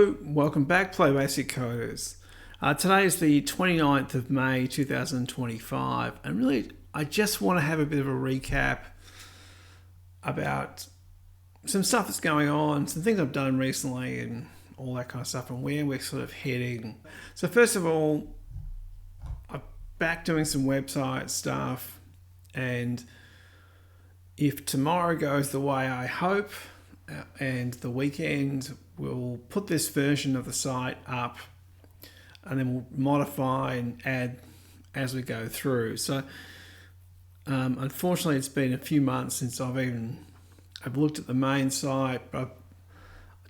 Hello, welcome back PlayBASIC coders. Today is the 29th of May 2025 and really I just want to have a bit of a recap about some stuff that's going on, some things I've done recently and all that kind of stuff and where we're sort of heading. So first of all, I'm back doing some website stuff, and if tomorrow goes the way I hope and the weekend, we'll put this version of the site up and then we'll modify and add as we go through. So unfortunately it's been a few months since I've looked at the main site, but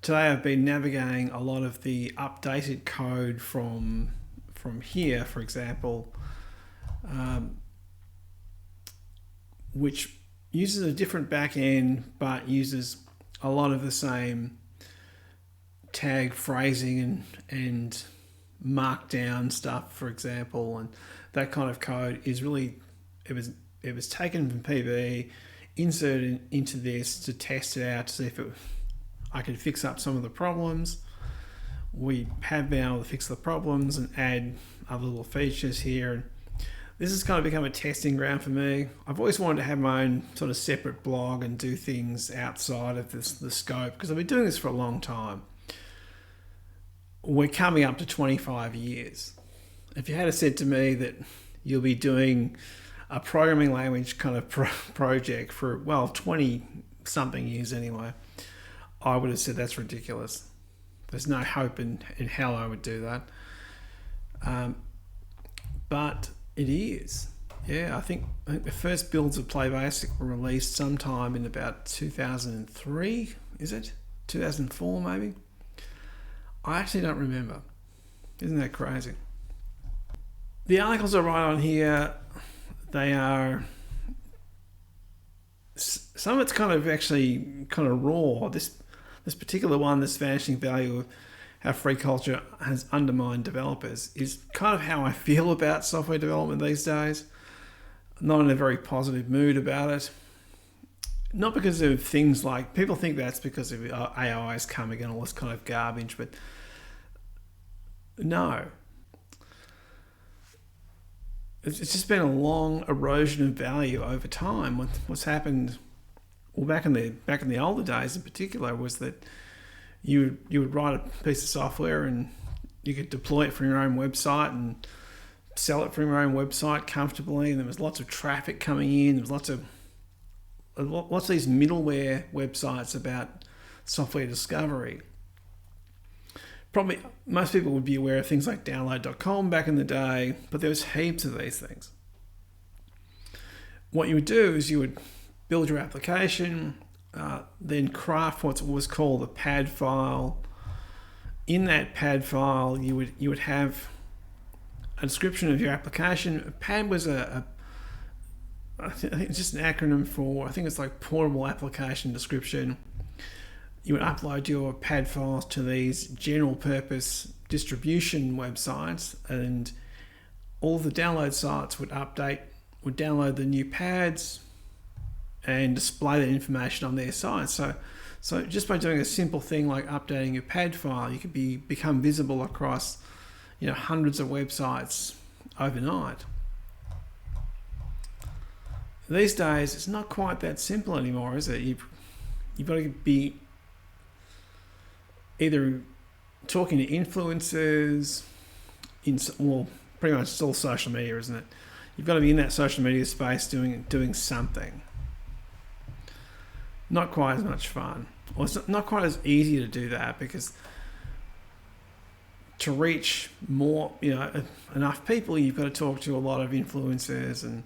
today I've been navigating a lot of the updated code from here, for example, which uses a different backend but uses a lot of the same tag phrasing and markdown stuff, for example, and that kind of code is really, it was taken from PB, inserted into this to test it out to see if I could fix up some of the problems. We have been able to fix the problems and add other little features here, and this has kind of become a testing ground for me. I've always wanted to have my own sort of separate blog and do things outside of the scope, because I've been doing this for a long time. We're coming up to 25 years. If you had said to me that you'll be doing a programming language kind of project for, well, 20 something years anyway, I would have said that's ridiculous. There's no hope in hell I would do that. But it is. Yeah, I think the first builds of PlayBASIC were released sometime in about 2003, is it? 2004 maybe? I actually don't remember. Isn't that crazy? The articles I write on here, they are, some of it's kind of actually kind of raw. This particular one, this vanishing value of how free culture has undermined developers, is kind of how I feel about software development these days. Not in a very positive mood about it. Not because of things like, people think that's because of AI is coming and all this kind of garbage, but no. It's just been a long erosion of value over time. What's happened, well, back in the older days in particular, was that you would write a piece of software and you could deploy it from your own website and sell it from your own website comfortably, and there was lots of traffic coming in. There was lots of these middleware websites about software discovery. Probably most people would be aware of things like download.com back in the day, but there was heaps of these things. What you would do is you would build your application, then craft what was called a pad file. In that pad file, you would have a description of your application. A pad was I think it's just an acronym for, I think it's like portable application description. You would upload your pad files to these general purpose distribution websites, and all the download sites would download the new pads and display that information on their site. So just by doing a simple thing like updating your pad file, you could become visible across, hundreds of websites overnight. These days, it's not quite that simple anymore, is it? You've got to be either talking to influencers, pretty much it's all social media, isn't it? You've got to be in that social media space doing something. Not quite as much fun. Or it's not quite as easy to do that, because to reach more, enough people, you've got to talk to a lot of influencers, and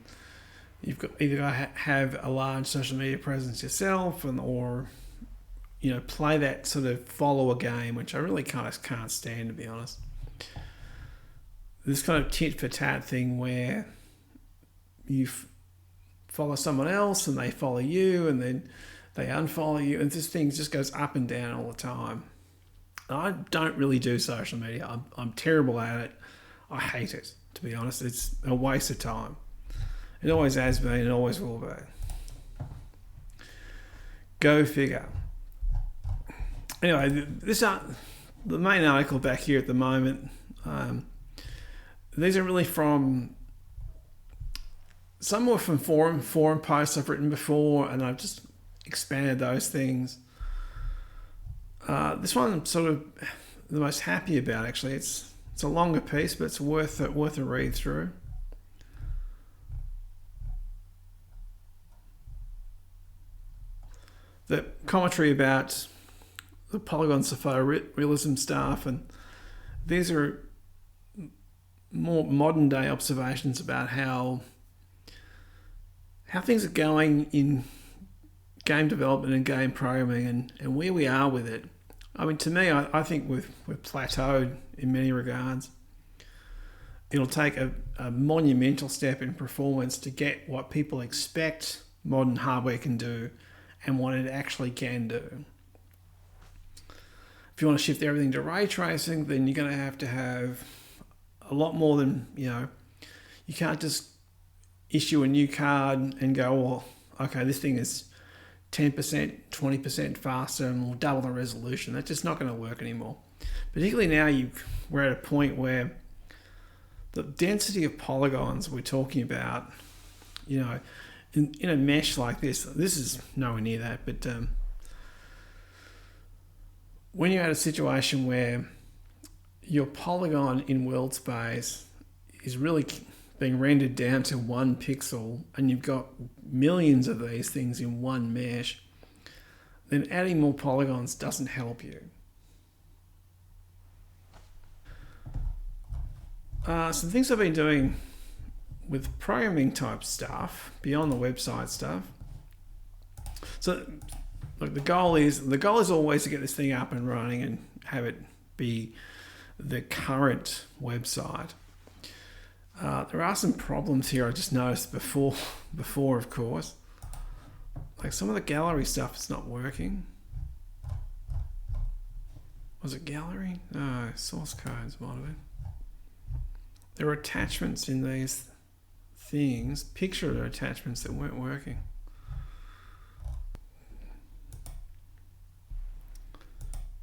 you've got either got to have a large social media presence yourself, or play that sort of follower game, which I really kind of can't stand, to be honest. This kind of tit for tat thing where you follow someone else and they follow you and then they unfollow you, and this thing just goes up and down all the time. I don't really do social media. I'm terrible at it. I hate it, to be honest. It's a waste of time. It always has been, it always will be. Go figure. Anyway, the main article back here at the moment, these are really from, some were from forum posts I've written before, and I've just expanded those things. This one I'm sort of the most happy about, actually. It's a longer piece, but it's worth a read through. The commentary about the polygons, the photorealism stuff, and these are more modern day observations about how things are going in game development and game programming, and where we are with it. I mean, to me, I think we're plateaued in many regards. It'll take a monumental step in performance to get what people expect modern hardware can do and what it actually can do. If you want to shift everything to ray tracing, then you're going to have a lot more than, you can't just issue a new card and go, well, okay, this thing is 10%, 20% faster and we'll double the resolution. That's just not going to work anymore. Particularly now we're at a point where the density of polygons we're talking about, in a mesh like this is nowhere near that, but when you're at a situation where your polygon in world space is really being rendered down to 1 pixel and you've got millions of these things in one mesh, then adding more polygons doesn't help you. Some things I've been doing with programming type stuff beyond the website stuff. So look, the goal is always to get this thing up and running and have it be the current website. There are some problems here I just noticed before of course. Like some of the gallery stuff is not working. Was it gallery? No, source codes might have been. There were attachments in these things, picture attachments that weren't working.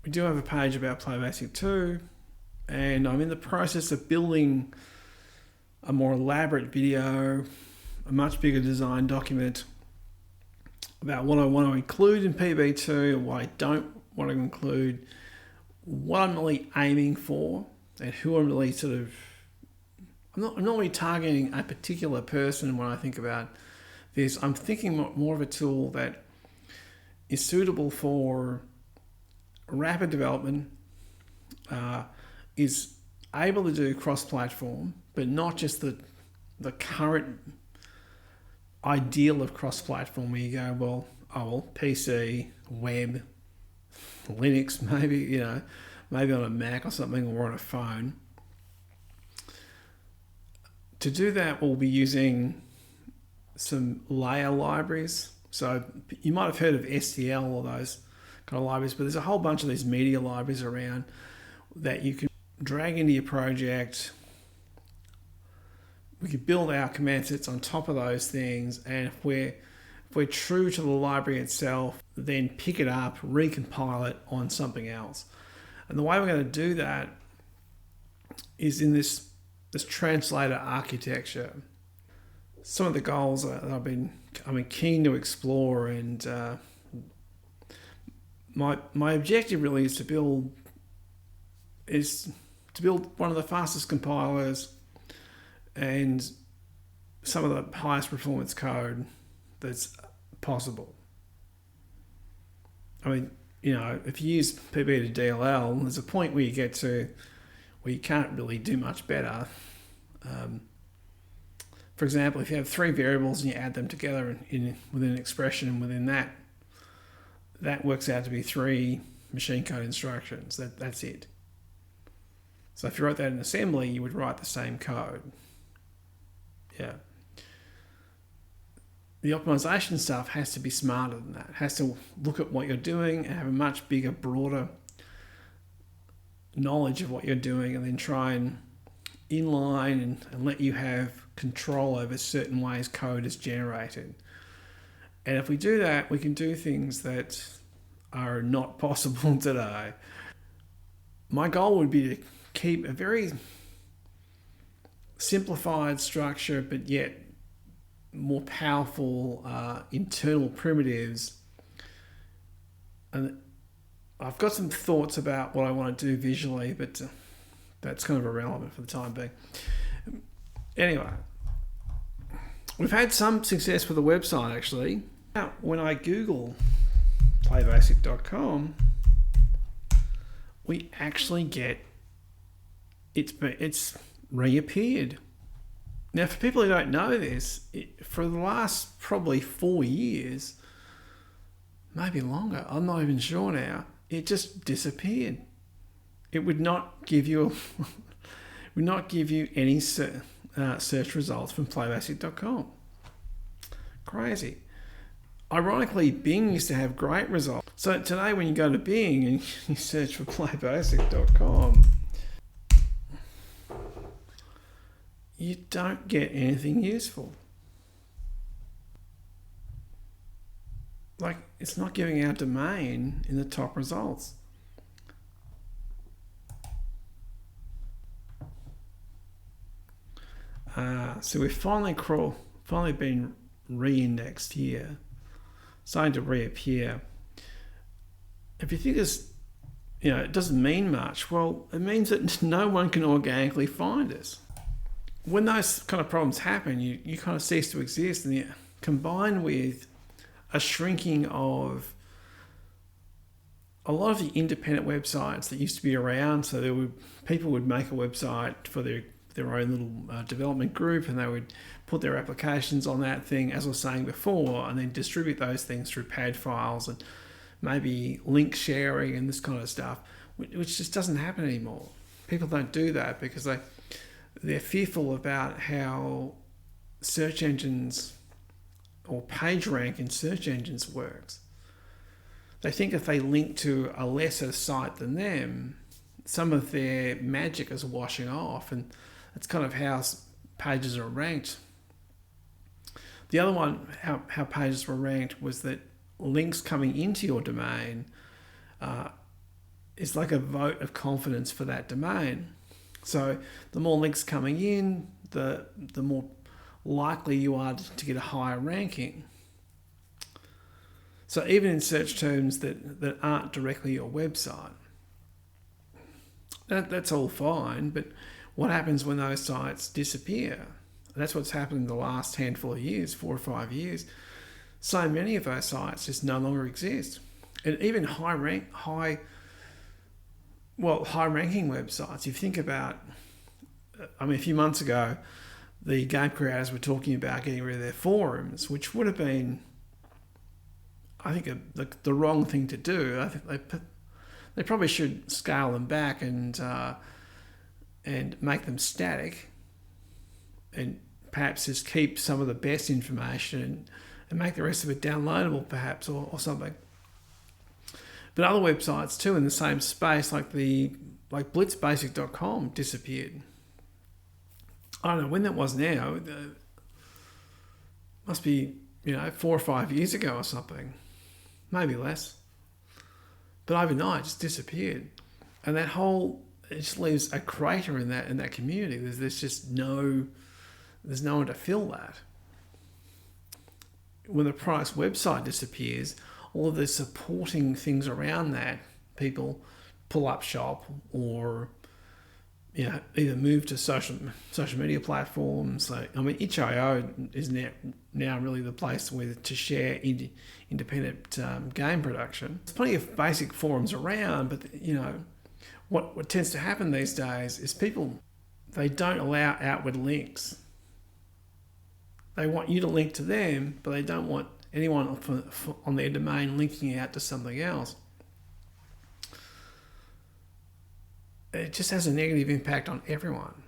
We do have a page about PlayBASIC 2, and I'm in the process of building a more elaborate video, a much bigger design document about what I want to include in PB2 and what I don't want to include, what I'm really aiming for, and who I'm really I'm not really targeting a particular person when I think about this. I'm thinking more of a tool that is suitable for rapid development, is able to do cross-platform, but not just the current ideal of cross-platform where you go, well, PC, web, Linux, maybe, maybe on a Mac or something, or on a phone. To do that, we'll be using some layer libraries. So you might have heard of STL or those kind of libraries, but there's a whole bunch of these media libraries around that you can drag into your project. We could build our command sets on top of those things, and if we're true to the library itself, then pick it up, recompile it on something else. And the way we're going to do that is in this translator architecture. Some of the goals that I've been keen to explore, and my objective really is to build one of the fastest compilers and some of the highest performance code that's possible. I mean, if you use PB to DLL, there's a point where you get to where you can't really do much better. For example, if you have 3 variables and you add them together within an expression, and within that works out to be 3 machine code instructions. That's it. So if you wrote that in assembly, you would write the same code. Yeah. The optimization stuff has to be smarter than that. It has to look at what you're doing and have a much bigger, broader knowledge of what you're doing, and then try and inline and let you have control over certain ways code is generated. And if we do that, we can do things that are not possible today. my goal would be to keep a very simplified structure, but yet more powerful internal primitives. And I've got some thoughts about what I want to do visually, but that's kind of irrelevant for the time being. Anyway, we've had some success with the website actually. Now, when I Google PlayBASIC.com, we actually get it's reappeared. Now, for people who don't know this, for the last probably 4 years, maybe longer, I'm not even sure now, it just disappeared. It would not give you any search results from PlayBASIC.com. Crazy. Ironically, Bing used to have great results. So today when you go to Bing and you search for PlayBASIC.com, you don't get anything useful. Like, it's not giving our domain in the top results. So we've finally been re-indexed here, starting to reappear. If you think it doesn't mean much, well, it means that no one can organically find us. When those kind of problems happen, you kind of cease to exist, and combined with a shrinking of a lot of the independent websites that used to be around. So people would make a website for their own little development group, and they would put their applications on that thing, as I was saying before, and then distribute those things through pad files and maybe link sharing and this kind of stuff, which just doesn't happen anymore. People don't do that because they're fearful about how search engines or page rank in search engines works. They think if they link to a lesser site than them, some of their magic is washing off, and that's kind of how pages are ranked. The other one, how pages were ranked, was that links coming into your domain is like a vote of confidence for that domain. So the more links coming in, the more likely you are to get a higher ranking. So even in search terms that aren't directly your website, that's all fine, but what happens when those sites disappear? That's what's happened in the last handful of years, 4 or 5 years. So many of those sites just no longer exist. And even high ranking websites, if you think about, a few months ago, the game creators were talking about getting rid of their forums, which would have been, I think, the wrong thing to do. I think they probably should scale them back and make them static, and perhaps just keep some of the best information and make the rest of it downloadable, perhaps, or something. But other websites too in the same space, like BlitzBasic.com, disappeared. I don't know when that was now. It must be 4 or 5 years ago or something, maybe less. But overnight, it just disappeared, and it just leaves a crater in that community. There's just no one to fill that. When the product's website disappears, all of the supporting things around that, people pull up shop or either move to social media platforms. So itch.io is now really the place to share independent game production. There's plenty of basic forums around, but what tends to happen these days is people, they don't allow outward links. They want you to link to them, but they don't want anyone on their domain linking out to something else. It just has a negative impact on everyone,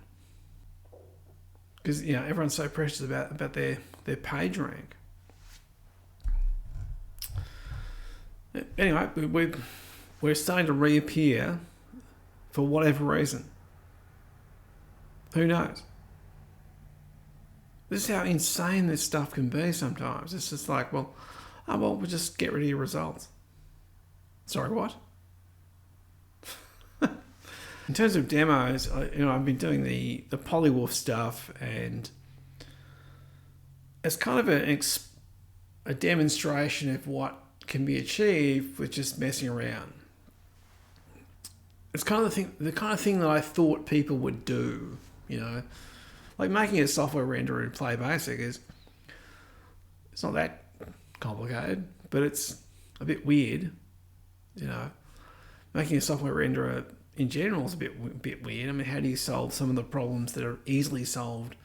because everyone's so precious about their page rank. Anyway, we're starting to reappear for whatever reason. Who knows? This is how insane this stuff can be sometimes. It's just like, we'll just get rid of your results. Sorry, what? in terms of demos, I've been doing the PolyWolf stuff, and it's kind of a demonstration of what can be achieved with just messing around. It's kind of the kind of thing that I thought people would do, like making a software renderer in PlayBASIC it's not that complicated, but it's a bit weird, Making a software renderer in general is a bit weird. I mean, how do you solve some of the problems that are easily solved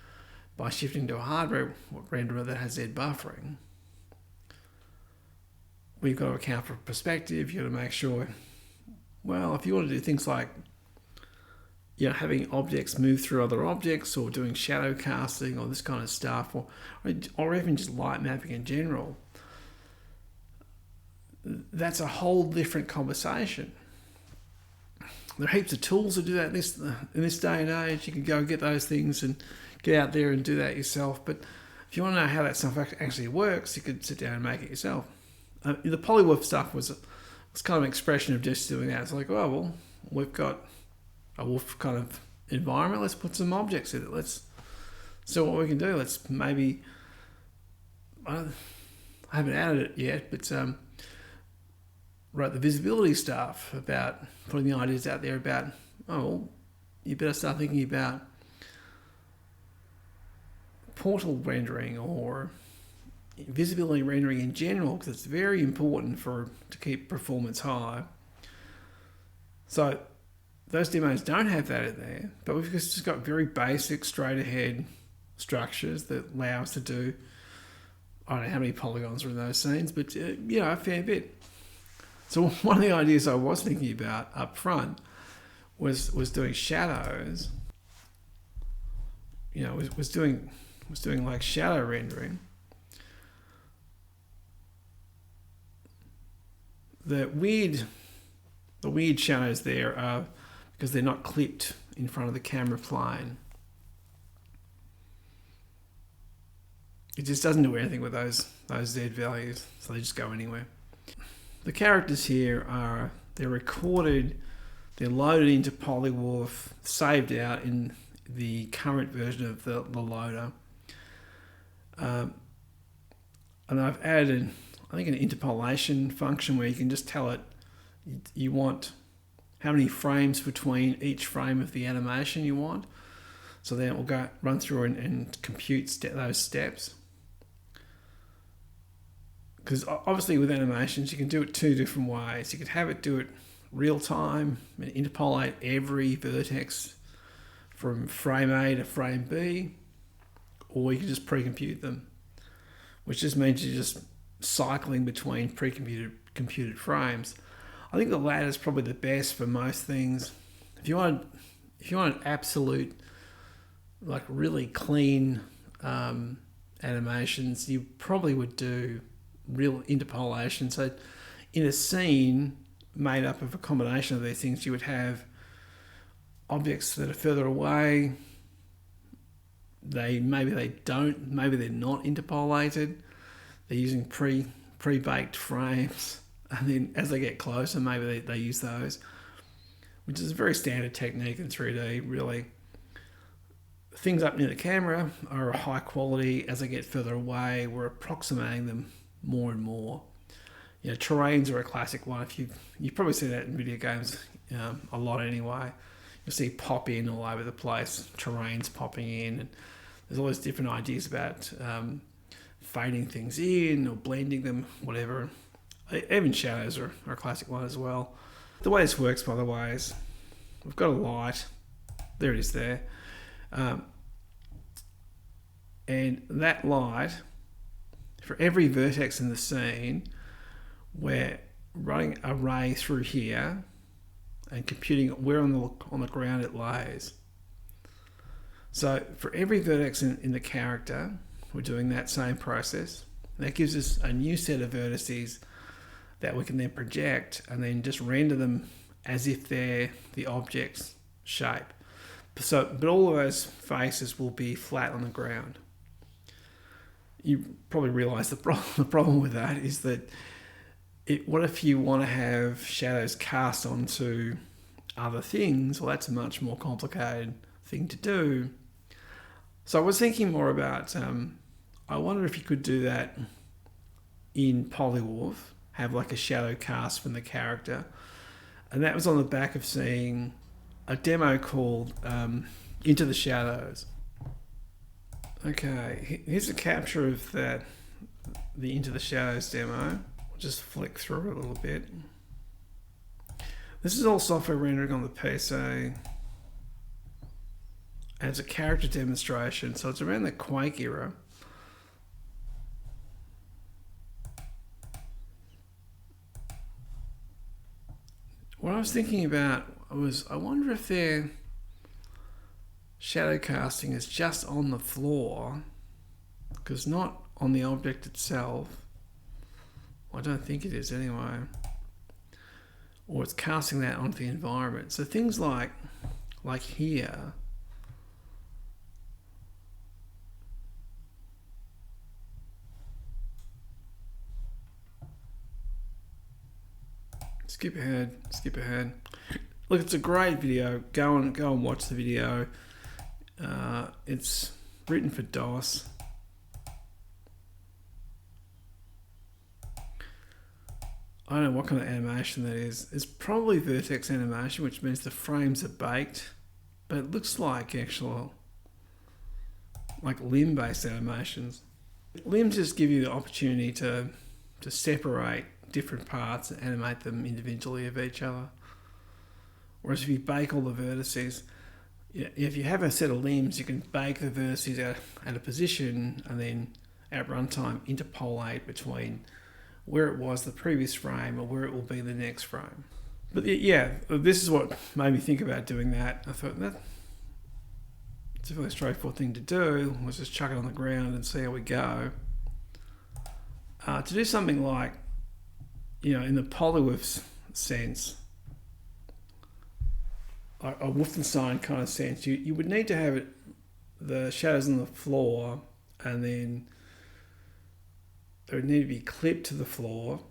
by shifting to a hardware renderer that has Z buffering? We've got to account for perspective. You've got to make sure, well, if you want to do things like, having objects move through other objects, or doing shadow casting, or this kind of stuff, or even just light mapping in general, that's a whole different conversation. There are heaps of tools to do that in this day and age. You can go and get those things and get out there and do that yourself. But if you want to know how that stuff actually works, you could sit down and make it yourself. The PolyWolf stuff was kind of an expression of just doing that. It's like, oh, well, we've got a wolf kind of environment. Let's put some objects in it. Let's see what we can do. Let's maybe... I haven't added it yet, but... wrote the visibility stuff about putting the ideas out there about, you better start thinking about portal rendering or visibility rendering in general, because it's very important to keep performance high. So those demos don't have that in there, but we've just got very basic straight ahead structures that allow us to do, I don't know how many polygons are in those scenes, but a fair bit. So one of the ideas I was thinking about up front was doing shadows. Was doing like shadow rendering. The weird shadows there are because they're not clipped in front of the camera plane. It just doesn't do anything with those Z values, so they just go anywhere. The characters here they're recorded, they're loaded into PolyWolf, saved out in the current version of the loader. And I've added, I think, an interpolation function where you can just tell it you want how many frames between each frame of the animation you want. So then it will run through and compute those steps. Because obviously with animations, you can do it two different ways. You could have it do it real time and interpolate every vertex from frame A to frame B, or you can just pre-compute them, which just means you're just cycling between computed frames. I think the latter is probably the best for most things. If you want an absolute, like really clean animations, you probably would do real interpolation. So in a scene made up of a combination of these things, you would have objects that are further away. Maybe they're not interpolated. They're using pre-baked frames, and then as they get closer, maybe they use those, which is a very standard technique in 3D, really. Things up near the camera are high quality. As they get further away, we're approximating them more and more. Terrains are a classic one. If you've probably seen that in video games a lot anyway. You'll see pop in all over the place, terrains popping in, and there's all these different ideas about fading things in or blending them, whatever. Even shadows are a classic one as well. The way this works, by the way, is we've got a light. There it is there. And that light, for every vertex in the scene, we're running a ray through here and computing where on the ground it lays. So for every vertex in the character, we're doing that same process. That gives us a new set of vertices that we can then project and then just render them as if they're the object's shape. But all of those faces will be flat on the ground. You probably realise the problem with that is that what if you want to have shadows cast onto other things, well, that's a much more complicated thing to do. So I was thinking more about, I wonder if you could do that in PolyWolf, have like a shadow cast from the character. And that was on the back of seeing a demo called Into the Shadows. Okay, here's a capture of the Into the Shadows demo. We'll just flick through it a little bit. This is all software rendering on the PC. And it's a character demonstration, so it's around the Quake era. What I was thinking about was, I wonder if their shadow casting is just on the floor, because not on the object itself. Well, I don't think it is anyway. Or it's casting that onto the environment. So things like here, skip ahead. Look, it's a great video. Go and watch the video. It's written for DOS. I don't know what kind of animation that is. It's probably vertex animation, which means the frames are baked, but it looks like actual, like limb-based animations. Limbs just give you the opportunity to separate different parts and animate them individually of each other. Whereas if you bake all the vertices, if you have a set of limbs, you can bake the vertices at a position and then at runtime interpolate between where it was the previous frame or where it will be the next frame. But yeah, this is what made me think about doing that. I thought it's a very straightforward thing to do. Let's just chuck it on the ground and see how we go. To do something like, in the PolyWolf sense, a Wolfenstein kind of sense, you would need to have the shadows on the floor, and then they would need to be clipped to the floor,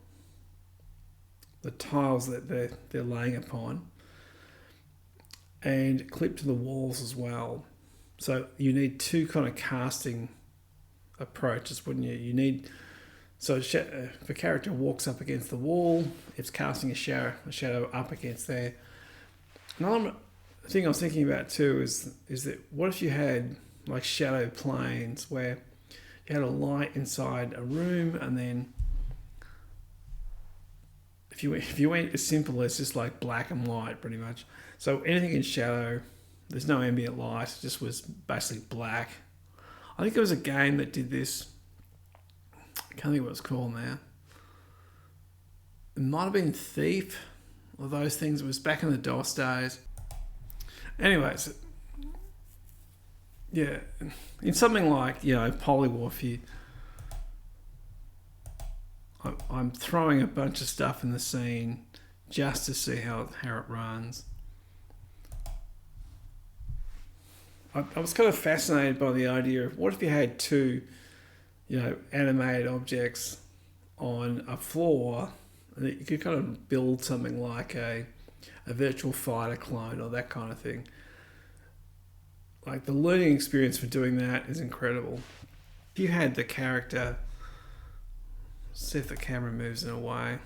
the tiles that they're laying upon, and clipped to the walls as well. So you need two kind of casting approaches, wouldn't you? You need, so if a character walks up against the wall, it's casting a shadow up against there. Another thing I was thinking about too is that what if you had like shadow planes where you had a light inside a room, and then if you went as simple as just like black and white pretty much. So anything in shadow, there's no ambient light, it just was basically black. I think there was a game that did this. I can't think what it's called now. It might have been Thief or those things. It was back in the DOS days. Anyways, yeah, in something like, PolyWolf, I'm throwing a bunch of stuff in the scene just to see how it runs. I was kind of fascinated by the idea of what if you had two, animated objects on a floor, and you could kind of build something like a virtual fighter clone or that kind of thing. Like, the learning experience for doing that is incredible. If you had the character, see if the camera moves in a way.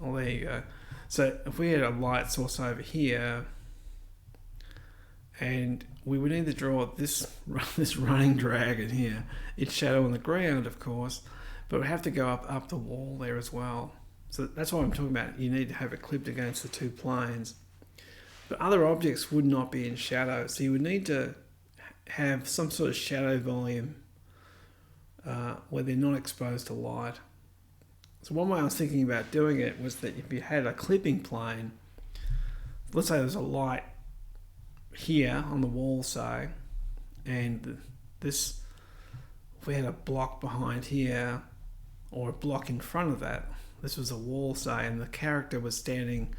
Oh, there you go. So if we had a light source over here, and we would need to draw this running dragon here. It's shadow on the ground, of course, but we have to go up the wall there as well. So that's what I'm talking about. You need to have it clipped against the two planes. But other objects would not be in shadow, so you would need to have some sort of shadow volume where they're not exposed to light. So one way I was thinking about doing it was that if you had a clipping plane, let's say there's a light here on the wall, say, and this, if we had a block behind here or a block in front of that, this was a wall, say, and the character was standing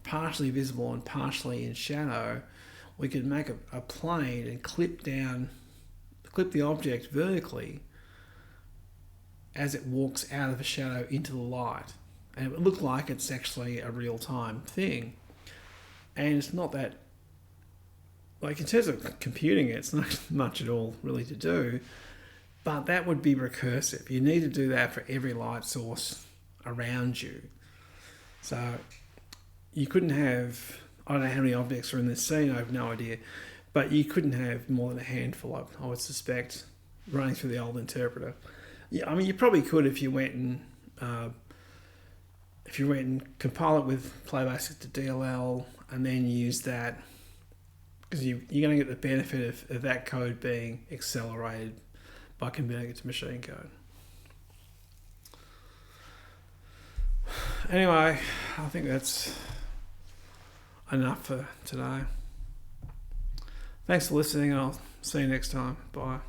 partially visible and partially in shadow, we could make a plane and clip the object vertically as it walks out of the shadow into the light. and it would look like it's actually a real-time thing. And it's not that, like, in terms of computing it, it's not much at all really to do, but that would be recursive. You need to do that for every light source around you. So you couldn't have, I don't know how many objects are in this scene, I have no idea, but you couldn't have more than a handful, I would suspect, running through the old interpreter. Yeah, I mean, you probably could if you went and compile it with PlayBASIC to DLL and then use that, because you're going to get the benefit of that code being accelerated by converting it to machine code. Anyway, I think that's enough for today. Thanks for listening, and I'll see you next time. Bye.